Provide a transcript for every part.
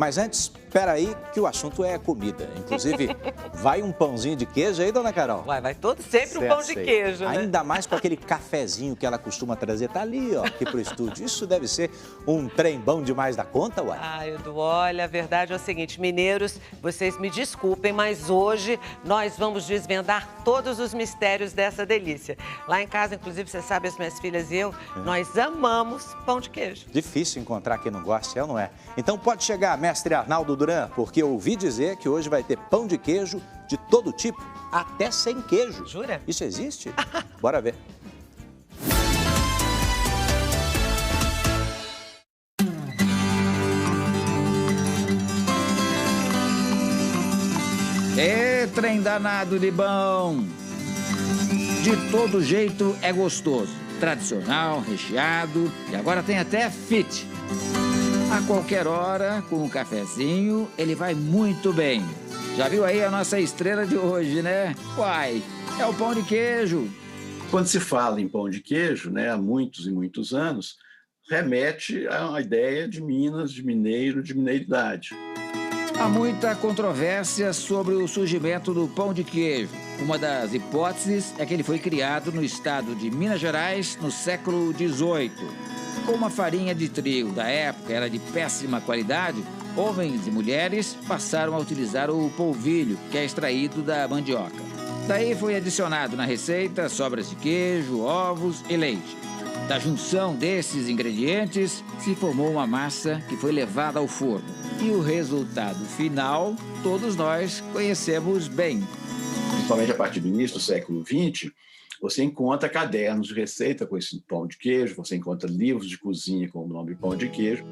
Mas antes, espera aí que o assunto é comida. Inclusive, vai um pãozinho de queijo aí, dona Carol? Vai todo sempre um pão de queijo, né? Ainda mais com aquele cafezinho que ela costuma trazer. Tá ali, ó, aqui pro estúdio. Isso deve ser um trem bom demais da conta, uai? Ah, Edu, olha, a verdade é o seguinte, mineiros, vocês me desculpem, mas hoje nós vamos desvendar todos os mistérios dessa delícia. Lá em casa, inclusive, você sabe, as minhas filhas e eu, nós amamos pão de queijo. Difícil encontrar quem não goste, é ou não é? Então pode chegar, mestre Arnaldo Duran, porque eu ouvi dizer que hoje vai ter pão de queijo de todo tipo, até sem queijo. Jura? Isso existe? Bora ver. Trem danado de bom! De todo jeito é gostoso. Tradicional, recheado e agora tem até fit. A qualquer hora, com um cafezinho, ele vai muito bem. Já viu aí a nossa estrela de hoje, né? Uai, é o pão de queijo. Quando se fala em pão de queijo, né, há muitos e muitos anos, remete à ideia de Minas, de mineiro, de mineiridade. Há muita controvérsia sobre o surgimento do pão de queijo. Uma das hipóteses é que ele foi criado no estado de Minas Gerais no século XVIII. Como a farinha de trigo da época era de péssima qualidade, homens e mulheres passaram a utilizar o polvilho, que é extraído da mandioca. Daí foi adicionado na receita sobras de queijo, ovos e leite. Da junção desses ingredientes, se formou uma massa que foi levada ao forno. E o resultado final, todos nós conhecemos bem. Principalmente a partir do início do século XX, você encontra cadernos de receita com esse pão de queijo, você encontra livros de cozinha com o nome de pão de queijo.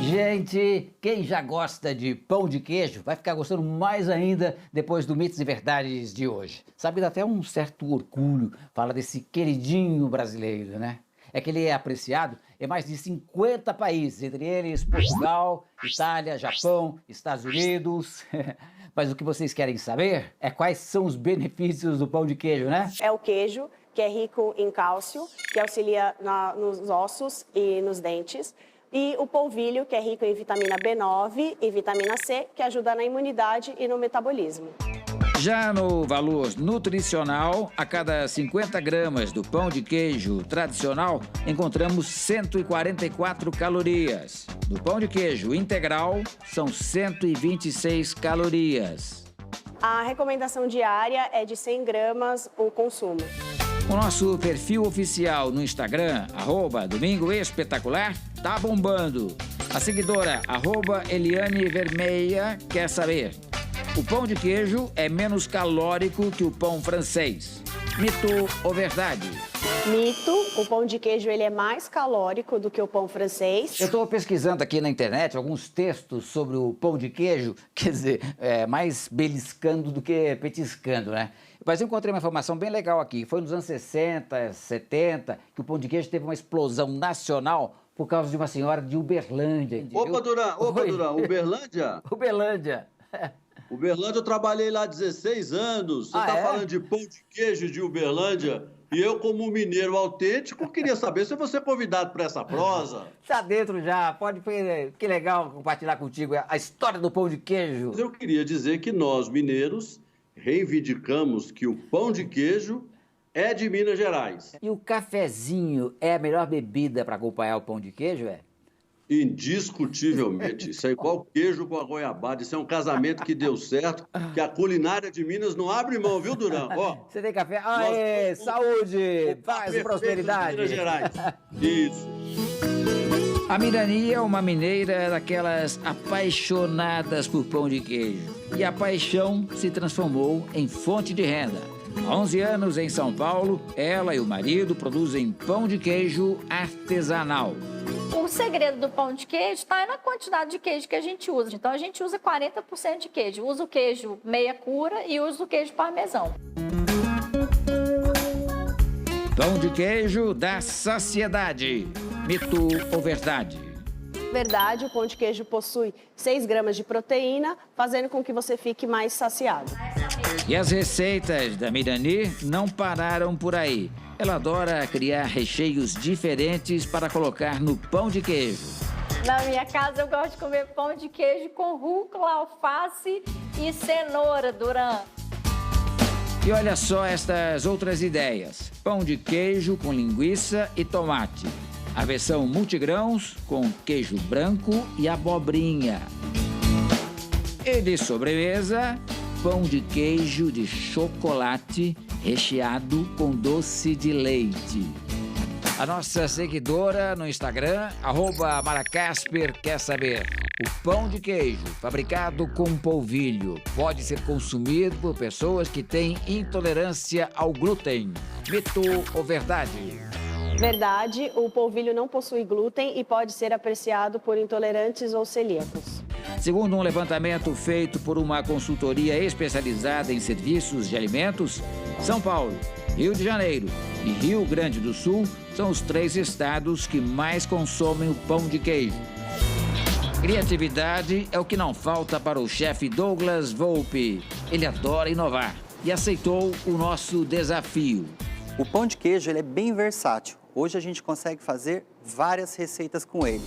Gente, quem já gosta de pão de queijo vai ficar gostando mais ainda depois do Mitos e Verdades de hoje. Sabe, dá até um certo orgulho falar desse queridinho brasileiro, né? É que ele é apreciado em mais de 50 países, entre eles Portugal, Itália, Japão, Estados Unidos. Mas o que vocês querem saber é quais são os benefícios do pão de queijo, né? É o queijo, que é rico em cálcio, que auxilia nos ossos e nos dentes. E o polvilho, que é rico em vitamina B9 e vitamina C, que ajuda na imunidade e no metabolismo. Já no valor nutricional, a cada 50 gramas do pão de queijo tradicional, encontramos 144 calorias. No pão de queijo integral, são 126 calorias. A recomendação diária é de 100 gramas o consumo. O nosso perfil oficial no Instagram, @DomingoEspetacular, tá bombando. A seguidora, @ElianeVermeia, quer saber: o pão de queijo é menos calórico que o pão francês. Mito ou verdade? Mito, o pão de queijo ele é mais calórico do que o pão francês. Eu estou pesquisando aqui na internet alguns textos sobre o pão de queijo, quer dizer, mais beliscando do que petiscando, né? Mas eu encontrei uma informação bem legal aqui. Foi nos anos 60, 70, que o pão de queijo teve uma explosão nacional por causa de uma senhora de Uberlândia. Opa, Duran, Uberlândia? Uberlândia. Uberlândia, eu trabalhei lá há 16 anos. Você está falando de pão de queijo de Uberlândia? E eu, como mineiro autêntico, queria saber se você é convidado para essa prosa. Está dentro já, pode... Que legal compartilhar contigo a história do pão de queijo. Mas eu queria dizer que nós, mineiros, reivindicamos que o pão de queijo é de Minas Gerais. E o cafezinho é a melhor bebida para acompanhar o pão de queijo, é? Indiscutivelmente. Isso é igual queijo com a goiabada. Isso é um casamento que deu certo, que a culinária de Minas não abre mão, viu, Duran? Ó, você tem café? Aê, saúde, paz e prosperidade. Minas Gerais. Isso. A Mirani é uma mineira daquelas apaixonadas por pão de queijo. E a paixão se transformou em fonte de renda. Há 11 anos, em São Paulo, ela e o marido produzem pão de queijo artesanal. O segredo do pão de queijo está na quantidade de queijo que a gente usa. Então, a gente usa 40% de queijo. Usa o queijo meia cura e usa o queijo parmesão. Pão de queijo dá saciedade. Mito ou verdade? Verdade, o pão de queijo possui 6 gramas de proteína, fazendo com que você fique mais saciado. E as receitas da Mirani não pararam por aí. Ela adora criar recheios diferentes para colocar no pão de queijo. Na minha casa eu gosto de comer pão de queijo com rúcula, alface e cenoura, Duran. E olha só estas outras ideias. Pão de queijo com linguiça e tomate. A versão multigrãos com queijo branco e abobrinha. E de sobremesa, pão de queijo de chocolate recheado com doce de leite. A nossa seguidora no Instagram, @maracasper, quer saber: o pão de queijo fabricado com polvilho pode ser consumido por pessoas que têm intolerância ao glúten. Mito ou verdade? Verdade, o polvilho não possui glúten e pode ser apreciado por intolerantes ou celíacos. Segundo um levantamento feito por uma consultoria especializada em serviços de alimentos, São Paulo, Rio de Janeiro e Rio Grande do Sul são os 3 estados que mais consomem o pão de queijo. Criatividade é o que não falta para o chefe Douglas Volpe. Ele adora inovar e aceitou o nosso desafio. O pão de queijo ele é bem versátil. Hoje a gente consegue fazer várias receitas com ele.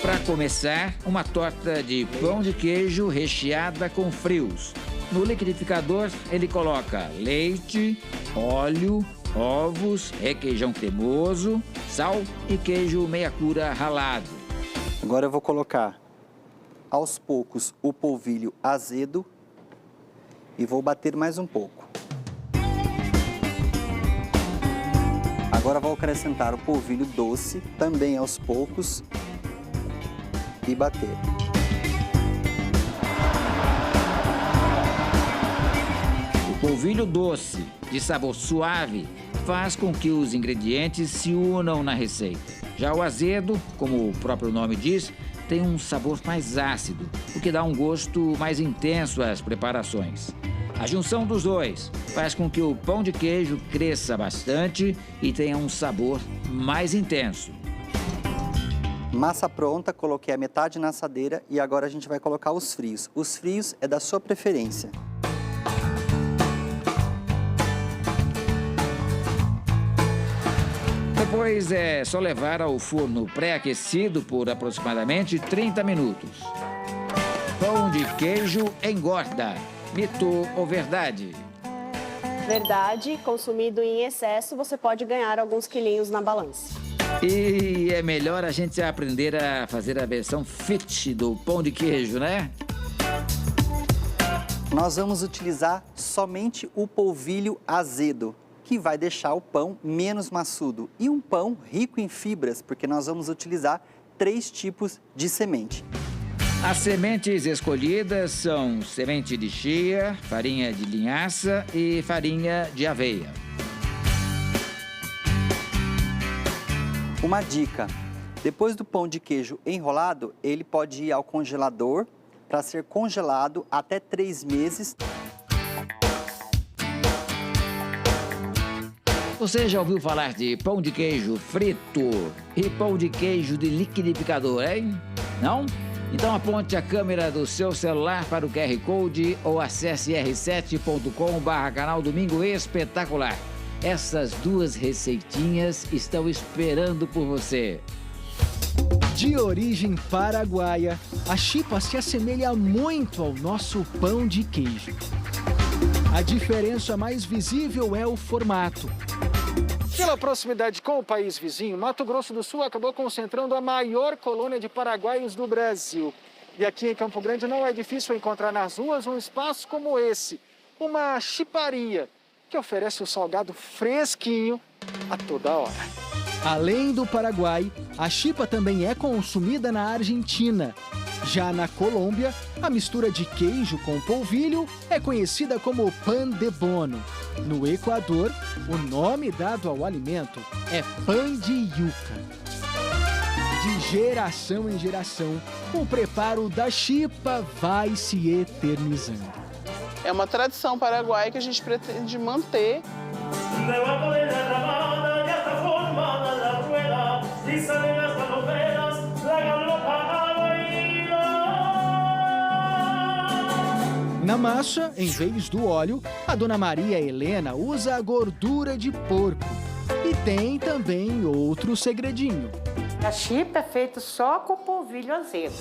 Para começar, uma torta de pão de queijo recheada com frios. No liquidificador, ele coloca leite, óleo, ovos, requeijão cremoso, sal e queijo meia cura ralado. Agora eu vou colocar aos poucos o polvilho azedo e vou bater mais um pouco. Agora vou acrescentar o polvilho doce, também aos poucos, e bater. O polvilho doce, de sabor suave, faz com que os ingredientes se unam na receita. Já o azedo, como o próprio nome diz, tem um sabor mais ácido, o que dá um gosto mais intenso às preparações. A junção dos dois faz com que o pão de queijo cresça bastante e tenha um sabor mais intenso. Massa pronta, coloquei a metade na assadeira e agora a gente vai colocar os frios. Os frios é da sua preferência. Depois é só levar ao forno pré-aquecido por aproximadamente 30 minutos. Pão de queijo engorda. Mito ou verdade? Verdade, consumido em excesso, você pode ganhar alguns quilinhos na balança. E é melhor a gente aprender a fazer a versão fit do pão de queijo, né? Nós vamos utilizar somente o polvilho azedo, que vai deixar o pão menos maçudo. E um pão rico em fibras, porque nós vamos utilizar 3 tipos de semente. As sementes escolhidas são semente de chia, farinha de linhaça e farinha de aveia. Uma dica: depois do pão de queijo enrolado, ele pode ir ao congelador para ser congelado até 3 meses. Você já ouviu falar de pão de queijo frito e pão de queijo de liquidificador, hein? Não? Então aponte a câmera do seu celular para o QR Code ou acesse r7.com/canal Domingo Espetacular. Essas 2 receitinhas estão esperando por você. De origem paraguaia, a chipa se assemelha muito ao nosso pão de queijo. A diferença mais visível é o formato. Pela proximidade com o país vizinho, Mato Grosso do Sul acabou concentrando a maior colônia de paraguaios do Brasil. E aqui em Campo Grande não é difícil encontrar nas ruas um espaço como esse, uma chiparia, que oferece o salgado fresquinho a toda hora. Além do Paraguai, a chipa também é consumida na Argentina. Já na Colômbia, a mistura de queijo com polvilho é conhecida como pan de bono. No Equador, o nome dado ao alimento é pan de yuca. De geração em geração, o preparo da chipa vai se eternizando. É uma tradição paraguaia que a gente pretende manter. Na massa, em vez do óleo, a Dona Maria Helena usa a gordura de porco. E tem também outro segredinho. A chipa é feita só com polvilho azedo.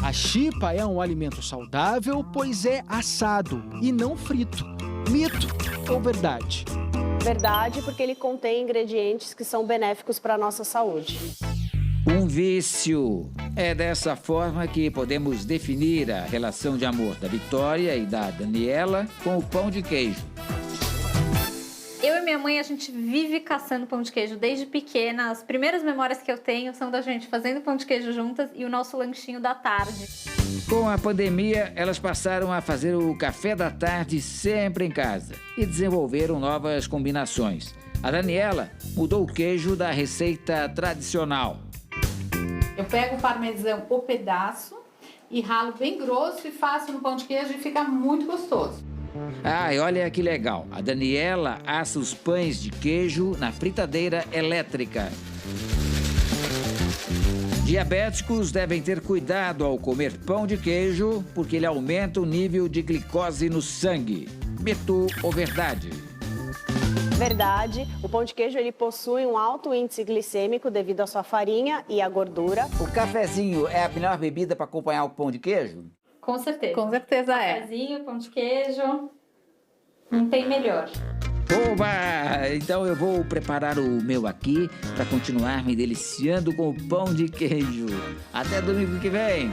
A chipa é um alimento saudável, pois é assado e não frito. Mito ou verdade? Verdade, porque ele contém ingredientes que são benéficos para a nossa saúde. Um vício. É dessa forma que podemos definir a relação de amor da Vitória e da Daniela com o pão de queijo. Eu e minha mãe, a gente vive caçando pão de queijo desde pequena. As primeiras memórias que eu tenho são da gente fazendo pão de queijo juntas e o nosso lanchinho da tarde. Com a pandemia, elas passaram a fazer o café da tarde sempre em casa e desenvolveram novas combinações. A Daniela mudou o queijo da receita tradicional. Eu pego o parmesão o pedaço e ralo bem grosso e faço no pão de queijo e fica muito gostoso. Ah, e olha que legal. A Daniela assa os pães de queijo na fritadeira elétrica. Diabéticos devem ter cuidado ao comer pão de queijo, porque ele aumenta o nível de glicose no sangue. Mito ou verdade? Verdade, o pão de queijo ele possui um alto índice glicêmico devido à sua farinha e à gordura. O cafezinho é a melhor bebida para acompanhar o pão de queijo? Com certeza. Com certeza é. Cafezinho, pão de queijo, não tem melhor. Oba! Então eu vou preparar o meu aqui para continuar me deliciando com o pão de queijo. Até domingo que vem!